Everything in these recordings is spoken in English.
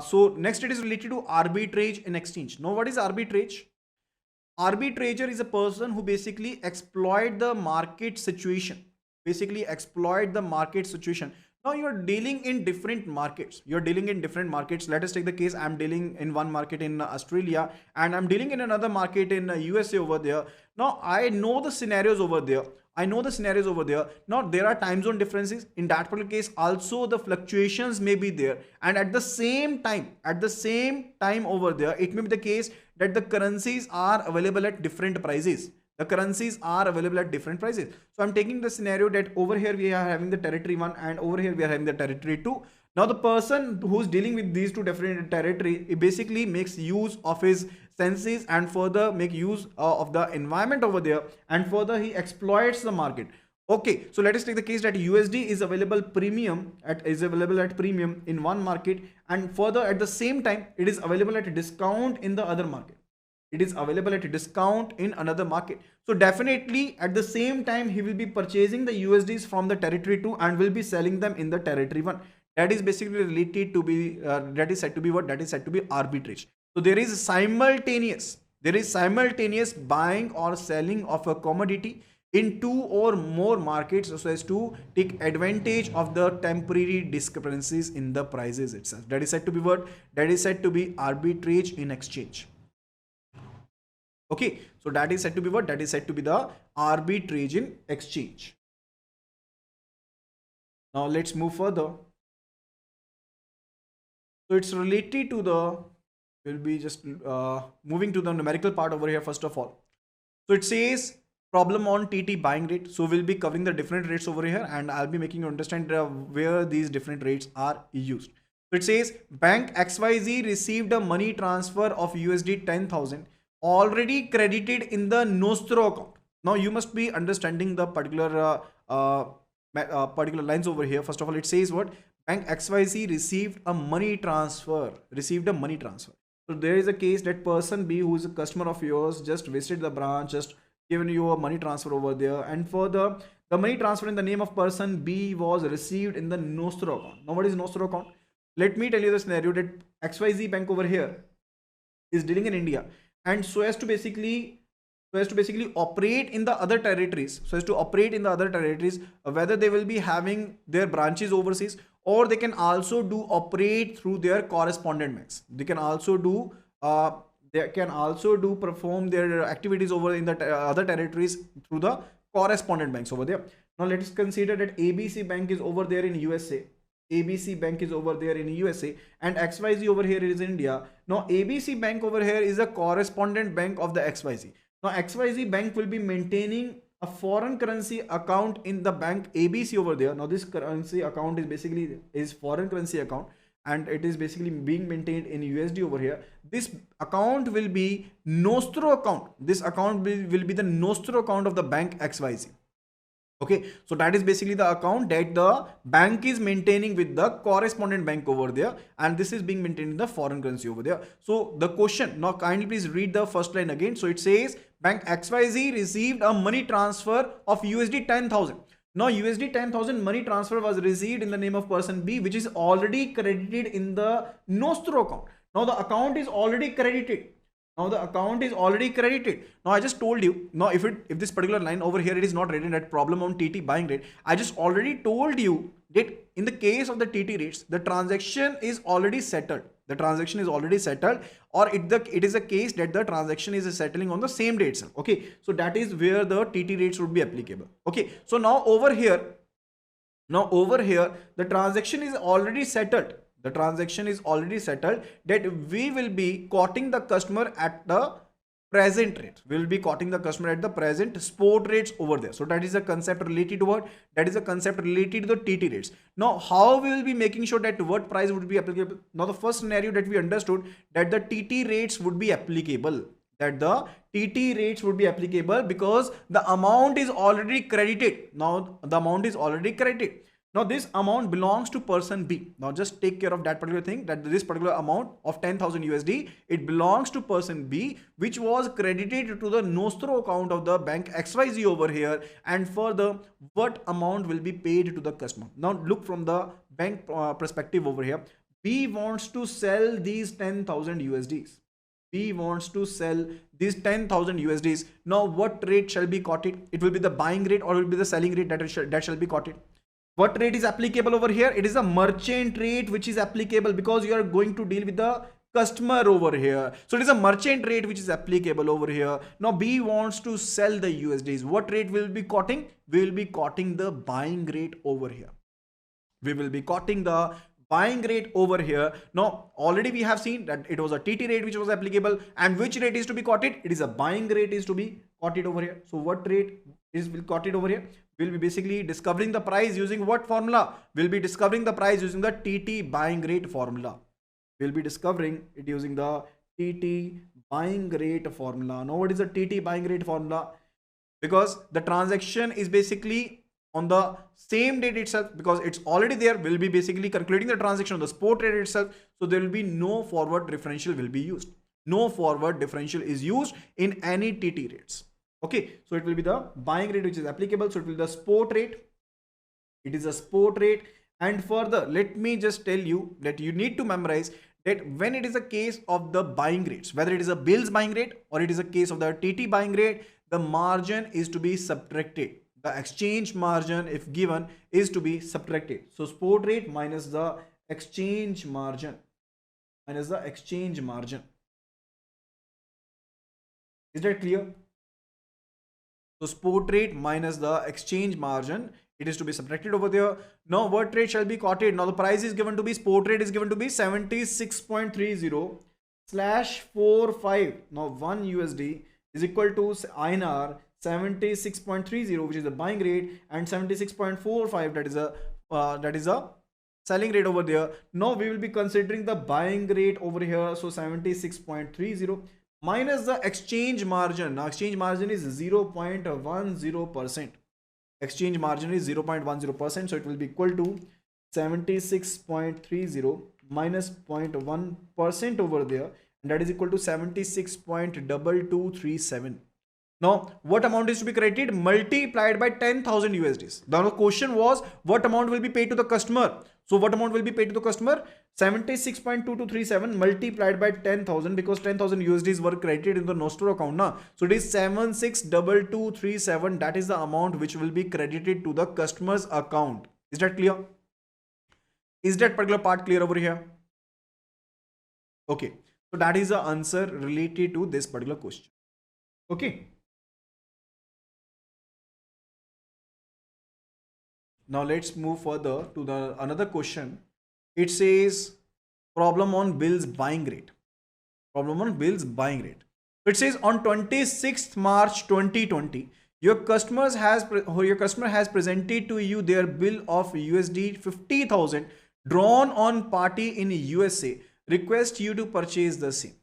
So next it is related to arbitrage in exchange. Now what is arbitrage? Arbitrager is a person who basically exploit the market situation. Basically exploit the market situation. Now you are dealing in different markets. You're dealing in different markets. Let us take the case. I'm dealing in one market in Australia and I'm dealing in another market in USA over there. Now I know the scenarios over there. I know the scenarios over there. Now there are time zone differences. In that particular case, also the fluctuations may be there. And at the same time over there, it may be the case that the currencies are available at different prices. The currencies are available at different prices. So I'm taking the scenario that over here we are having the territory 1 and over here we are having the territory 2. Now the person who's dealing with these two different territory, it basically makes use of his senses and further make use of the environment over there, and further he exploits the market. Okay, so let us take the case that USD is available at premium in one market, and further at the same time it is available at a discount in the other market. It is available at a discount in another market. So definitely at the same time he will be purchasing the USDs from the territory 2 and will be selling them in the territory 1. That is basically related to be that is said to be what? That is said to be arbitrage. So there is simultaneous buying or selling of a commodity in two or more markets so as to take advantage of the temporary discrepancies in the prices itself. That is said to be what? That is said to be arbitrage in exchange. Okay, so that is said to be what? That is said to be the arbitrage in exchange. Now let's move further. So it's related to the, we'll be just moving to the numerical part over here first of all. So it says problem on TT buying rate. So we'll be covering the different rates over here and I'll be making you understand where these different rates are used. So it says bank XYZ received a money transfer of USD 10,000 already credited in the Nostro account. Now you must be understanding the particular particular lines over here. First of all, it says what? Bank XYZ received a money transfer. So there is a case that person B, who is a customer of yours, just visited the branch, just given you a money transfer over there, and further the money transfer in the name of person B was received in the Nostro account. Now what is Nostro account? Let me tell you the scenario that XYZ bank over here is dealing in India, and so as to basically operate in the other territories, whether they will be having their branches overseas or they can also do operate through their correspondent banks. They can also do perform their activities over in the other territories through the correspondent banks over there. Now let us consider that ABC bank is over there in USA. ABC bank is over there in USA and XYZ over here is in India. Now ABC bank over here is a correspondent bank of the XYZ. Now XYZ bank will be maintaining a foreign currency account in the bank ABC over there. Now this currency account is basically foreign currency account and it is basically being maintained in USD over here. This account will be Nostro account. This account will be the Nostro account of the bank XYZ. Okay, so that is basically the account that the bank is maintaining with the correspondent bank over there, and this is being maintained in the foreign currency over there. So the question, now kindly please read the first line again. So it says bank XYZ received a money transfer of USD 10,000. Now USD 10,000 money transfer was received in the name of person B, which is already credited in the Nostro account. Now the account is already credited. Now I just told you, now if this particular line over here, it is not written at problem on TT buying rate. I just already told you that in the case of the TT rates, the transaction is already settled. Or it is a case that the transaction is settling on the same day itself. Okay, so that is where the TT rates would be applicable. Okay, so now over here, the transaction is already settled. That we will be quoting the customer at the present rate. We will be quoting the customer at the present spot rates over there. So that is a concept related to what? That is a concept related to the TT rates. Now how we will be making sure that what price would be applicable? Now the first scenario that we understood that the TT rates would be applicable. Because the amount is already credited. Now the amount is already credited. Now this amount belongs to person B. Now just take care of that particular thing, that this particular amount of 10,000 USD, it belongs to person B, which was credited to the Nostro account of the bank XYZ over here, and further what amount will be paid to the customer. Now look from the bank perspective over here. B wants to sell these 10,000 USDs. B wants to sell these 10,000 USDs. Now, what rate shall be quoted? It will be the buying rate or it will be the selling rate that shall be quoted. What rate is applicable over here? It is a merchant rate which is applicable because you are going to deal with the customer over here. So it is a merchant rate which is applicable over here. Now B wants to sell the USDs. What rate will be quoting? We will be quoting the buying rate over here. We will be quoting the buying rate over here. Now already we have seen that it was a TT rate which was applicable, and which rate is to be quoted? It is a buying rate is to be quoted over here. So what rate is will quoted over here? We'll be basically discovering the price using what formula? We'll be discovering the price using the TT buying rate formula. We'll be discovering it using the TT buying rate formula. Now what is the TT buying rate formula? Because the transaction is basically on the same date itself, because it's already there, we'll be basically calculating the transaction on the spot rate itself. So there will be no forward differential will be used. No forward differential is used in any TT rates. Okay, so it will be the buying rate which is applicable. So it will be the spot rate. It is a spot rate. And further, let me just tell you that you need to memorize that when it is a case of the buying rates, whether it is a bills buying rate or it is a case of the TT buying rate, the margin is to be subtracted. The exchange margin, if given, is to be subtracted. So spot rate minus the exchange margin. Minus the exchange margin. Is that clear? So spot rate minus the exchange margin, it is to be subtracted over there. Now what rate shall be quoted? Now the price is given to be, spot rate is given to be 76.30 slash 45. Now 1 USD is equal to INR 76.30, which is the buying rate, and 76.45, that is a selling rate over there. Now we will be considering the buying rate over here. So 76.30 minus the exchange margin. Now exchange margin is 0.10%. Exchange margin is 0.10%. So it will be equal to 76.30 minus 0.1% over there. And that is equal to 76.2237. Now, what amount is to be credited? Multiplied by 10,000 USDs. Now, the question was, what amount will be paid to the customer? So, what amount will be paid to the customer? 76.2237 multiplied by 10,000, because 10,000 USDs were credited in the Nostro account. Now, so it is 762237. That is the amount which will be credited to the customer's account. Is that clear? Is that particular part clear over here? Okay. So, that is the answer related to this particular question. Okay. Now let's move further to the another question. It says problem on bills buying rate. Problem on bills buying rate. It says on 26th March 2020, your customer has presented to you their bill of USD 50,000 drawn on party in USA. Request you to purchase the same.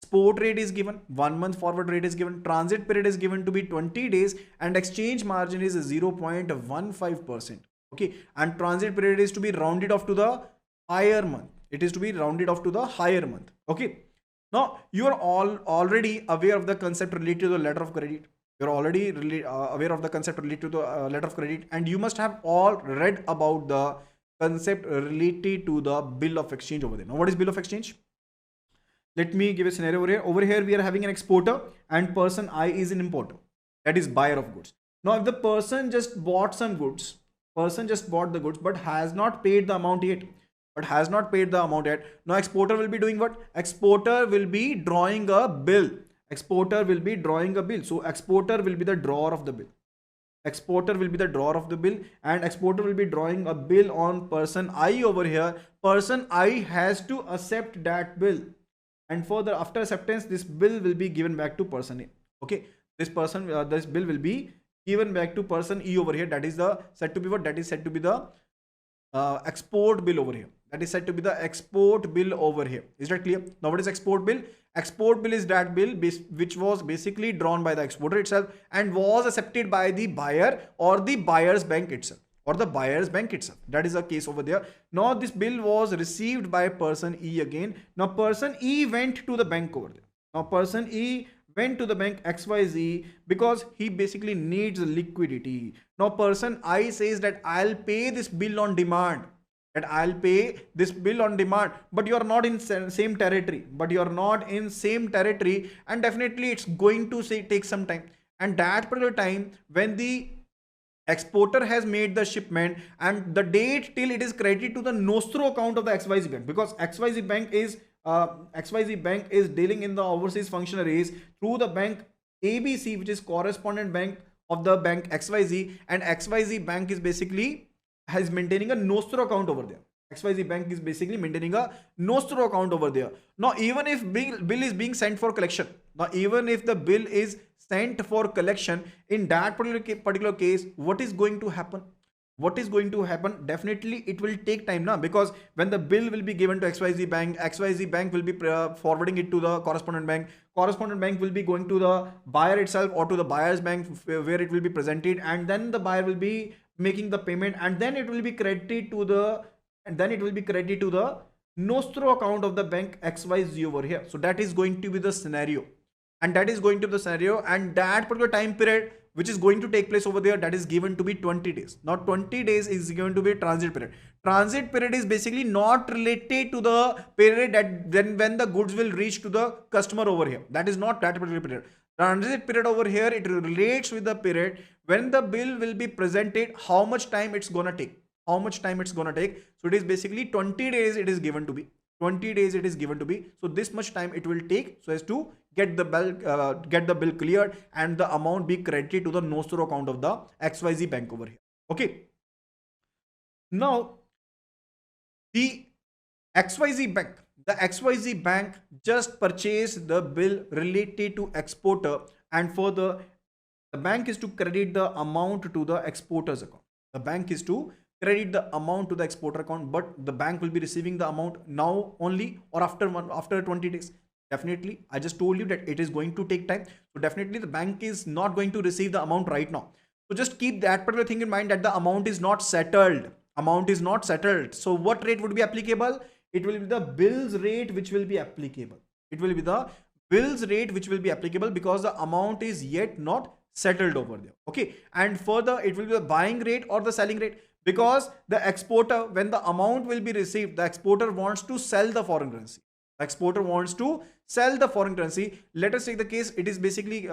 Spot rate is given, 1 month forward rate is given, transit period is given to be 20 days, and exchange margin is 0.15%. Okay, and transit period is to be rounded off to the higher month. It is to be rounded off to the higher month. Okay, now you are already aware of the concept related to the letter of credit. You are already aware of the concept related to the letter of credit, and you must have all read about the concept related to the bill of exchange over there. Now, what is bill of exchange? Let me give a scenario over here. Over here, we are having an exporter and person I is an importer. That is buyer of goods. Now, if the person just bought some goods, but has not paid the amount yet. Now, exporter will be doing what? Exporter will be drawing a bill. So, exporter will be the drawer of the bill. And exporter will be drawing a bill on person I over here. Person I has to accept that bill. And further, after acceptance, this bill will be given back to person A. Okay, this bill will be given back to person E over here. That is said to be what? That is said to be the export bill over here. Is that clear? Now, what is export bill? Export bill is that bill which was basically drawn by the exporter itself and was accepted by the buyer or the buyer's bank itself. That is the case over there. Now this bill was received by person E again. Now person E went to the bank over there. XYZ because he basically needs liquidity. Now person I says that I'll pay this bill on demand. that I'll pay this bill on demand, but you are not in same territory, and definitely it's going to say take some time. And that particular time, when the exporter has made the shipment and the date till it is credited to the nostro account of the XYZ bank, because XYZ bank is dealing in the overseas functionaries through the bank ABC, which is correspondent bank of the bank XYZ, and XYZ bank is basically has maintaining a nostro account over there. XYZ bank is basically maintaining a nostro account over there. Now, even if bill is being sent for collection, even if the bill is sent for collection, in that particular case, what is going to happen? Definitely it will take time now, because when the bill will be given to XYZ bank will be forwarding it to the correspondent bank will be going to the buyer itself or to the buyer's bank, where it will be presented, and then the buyer will be making the payment, and then it will be credited to the nostro account of the bank XYZ over here. So that is going to be the scenario, and that particular time period which is going to take place over there, that is given to be 20 days. Now 20 days is given to be transit period is basically not related to the period that then when the goods will reach to the customer over here. That is not that particular period. Transit period over here, it relates with the period when the bill will be presented, how much time it's gonna take. So it is basically 20 days it is given to be. So this much time it will take so as to get the bill cleared and the amount be credited to the nostro account of the XYZ bank over here. Okay. Now the XYZ bank just purchased the bill related to exporter, and further the bank is to credit the amount to the exporter's account. Credit the amount to the exporter account, but the bank will be receiving the amount now only, or after 20 days. Definitely, I just told you that it is going to take time. So definitely the bank is not going to receive the amount right now. So just keep that particular thing in mind, that the amount is not settled. So what rate would be applicable? It will be the bills rate which will be applicable. Because the amount is yet not settled over there. Okay. And further, it will be the buying rate or the selling rate, because the exporter, when the amount will be received, the exporter wants to sell the foreign currency. Let us take the case, it is basically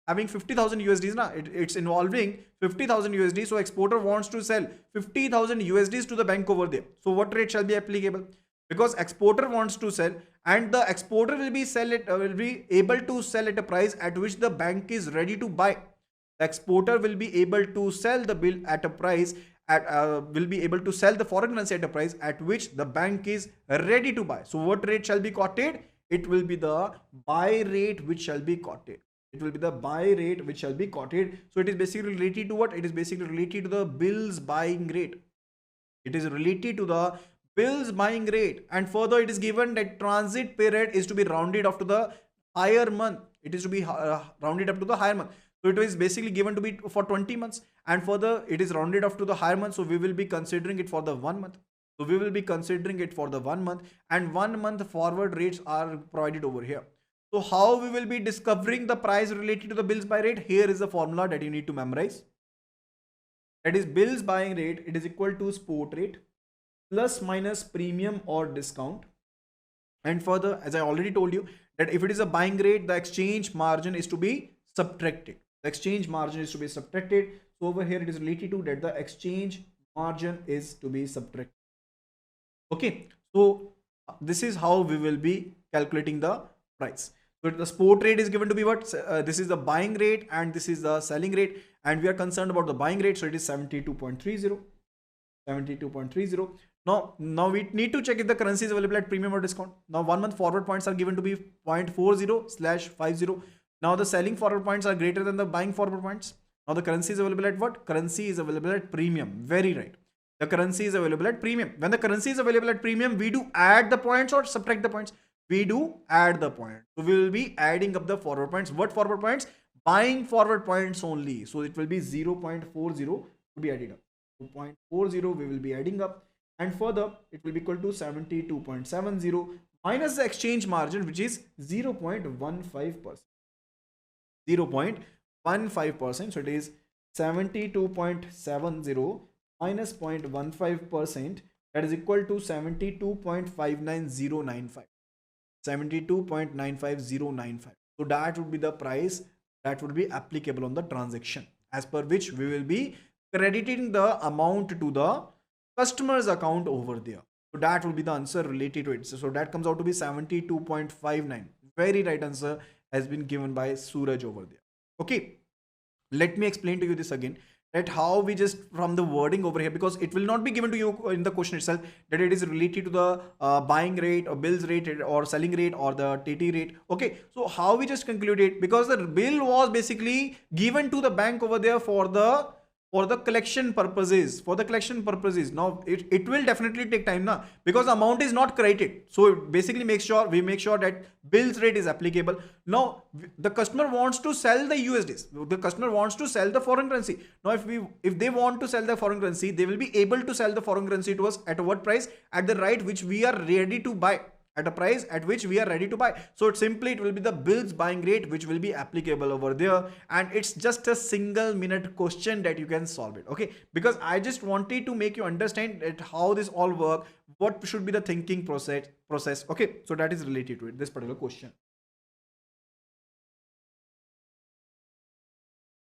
having 50,000 USDs. It's involving 50,000 USD. So exporter wants to sell 50,000 USDs to the bank over there. So what rate shall be applicable? Because exporter wants to sell, and the exporter will be able to sell at a price at which the bank is ready to buy. The exporter will be able to sell the bill at a price will be able to sell the foreign currency at a price at which the bank is ready to buy. So what rate shall be quoted? It will be the buy rate which shall be quoted. So it is basically related to what? It is basically related to the bills buying rate. And further, it is given that transit period is to be rounded up to the higher month. So it is basically given to be for 20 months, and further it is rounded off to the higher month. So we will be considering it for the 1 month. And 1 month forward rates are provided over here. So how we will be discovering the price related to the bills buy rate? Here is the formula that you need to memorize. That is bills buying rate. It is equal to spot rate plus minus premium or discount. And further, as I already told you, that if it is a buying rate, the exchange margin is to be subtracted. So over here it is related to that the exchange margin is to be subtracted. Okay. So this is how we will be calculating the price. So the spot rate is given to be what? This is the buying rate and this is the selling rate. And we are concerned about the buying rate. So it is 72.30. Now we need to check if the currency is available at premium or discount. Now 1 month forward points are given to be 0.40/50. Now the selling forward points are greater than the buying forward points. Now the currency is available at what? Currency is available at premium. Very right. The currency is available at premium. When the currency is available at premium, we do add the points or subtract the points. We do add the point. So we will be adding up the forward points. What forward points? Buying forward points only. So it will be 0.40 to be added up. 0.40 we will be adding up. And further, it will be equal to 72.70 minus the exchange margin, which is 0.15%. 0.15%. So it is 72.70 minus 0.15%. that is equal to 72.59095. 72.95095. So that would be the price that would be applicable on the transaction, as per which we will be crediting the amount to the customer's account over there. So that will be the answer related to it. So that comes out to be 72.59. Very right answer has been given by Suraj over there. Okay, let me explain to you this again, that how we just from the wording over here, because it will not be given to you in the question itself that it is related to the buying rate or bills rate or selling rate or the TT rate. Okay, so how we just concluded, because the bill was basically given to the bank over there for the collection purposes, now it will definitely take time now, because the amount is not credited. So basically make sure that bills rate is applicable. Now the customer wants to sell the USDs, the customer wants to sell the foreign currency. Now if they want to sell the foreign currency, they will be able to sell the foreign currency to us at what price? At the rate which we are ready to buy, at a price at which we are ready to buy. So it will be the bills buying rate which will be applicable over there, and it's just a single minute question that you can solve it. Okay, because I just wanted to make you understand that how this all work, what should be the thinking process. Okay, so that is related to it, this particular question.